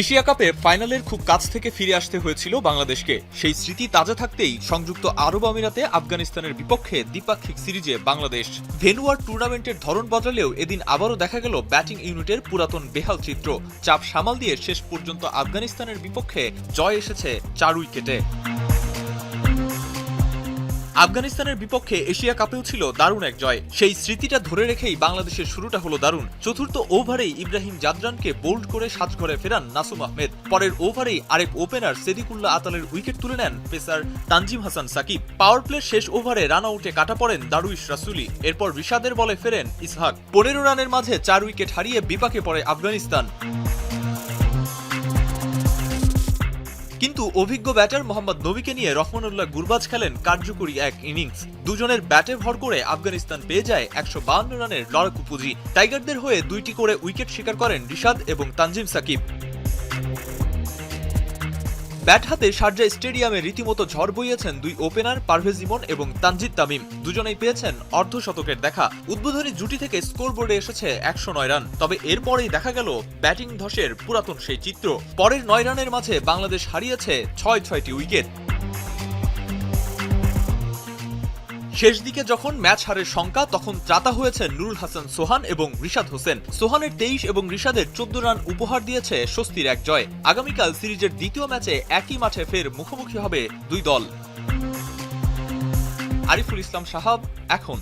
Asia কাপে ফাইনালের খুব কাছ থেকে ফিরে আসতে হয়েছিল বাংলাদেশকে। সেই স্মৃতি তাজা থাকতেই সংযুক্ত আরব আমিরাতে আফগানিস্তানের বিপক্ষে দ্বিপাক্ষিক সিরিজে বাংলাদেশ ভেন্যু আর টুর্নামেন্টের ধরন বদলালেও এদিন আবারও দেখা গেল ব্যাটিং ইউনিটের পুরাতন বেহাল চিত্র। চাপ সামাল দিয়ে শেষ পর্যন্ত আফগানিস্তানের বিপক্ষে জয় এসেছে 4 উইকেটে। আফগানিস্তানের বিপক্ষে এশিয়া কাপেও ছিল দারুণ এক জয়। সেই স্মৃতিটা ধরে রেখেই বাংলাদেশের শুরুটা হলো দারুণ। চতুর্থ ওভারেই ইব্রাহিম জাদরানকে বোল্ড করে সাজঘরে ফেরান নাসুম আহমেদ। পরের ওভারেই আরেক ওপেনার সেদিকুল্লাহ আতালের উইকেট তুলে নেন পেসার তানজিম হাসান সাকিব। পাওয়ার প্লের শেষ ওভারে রান আউটে কাটা পড়েন দারুইশ রাসুলি। এরপর রিশাদের বলে ফেরেন ইসহাক। 15 রানের মাঝে 4 উইকেট হারিয়ে বিপাকে পড়ে আফগানিস্তান। কিন্তু অভিজ্ঞ ব্যাটার মোহাম্মদ নবীকে নিয়ে রহমানুল্লাহ গুরবাজ খেলেন কার্যকরী এক ইনিংস। দুজনের ব্যাটে ভর করে আফগানিস্তান পেয়ে যায় 152 রানের লড়াকু পুঁজি। টাইগারদের হয়ে 2টি করে উইকেট শিকার করেন রিশাদ এবং তানজিম সাকিব। ব্যাট হাতে শারজা স্টেডিয়ামে রীতিমতো ঝড় বইয়েছেন দুই ওপেনার পারভেজ ইমন এবং তানজিদ তামিম। দুজনেই পেয়েছেন অর্ধশতকের দেখা। উদ্বোধনী জুটি থেকে স্কোরবোর্ডে এসেছে 109 রান। তবে এরপরেই দেখা গেল ব্যাটিং ধসের পুরাতন সেই চিত্র। পরের 9 রানের মাঝে বাংলাদেশ হারিয়েছে 6টি উইকেট। শেষ দিকে যখন ম্যাচ হারের শঙ্কা, তখন ত্রাতা হয়েছে নুরুল হাসান সোহান এবং রিশাদ হোসেন। সোহানের 23 এবং রিশাদের 14 রান উপহার দিয়েছে স্বস্তির এক জয়। আগামীকাল সিরিজের দ্বিতীয় ম্যাচে একই মাঠে ফের মুখোমুখি হবে দুই দল। আরিফুল ইসলাম সাহাব, এখন।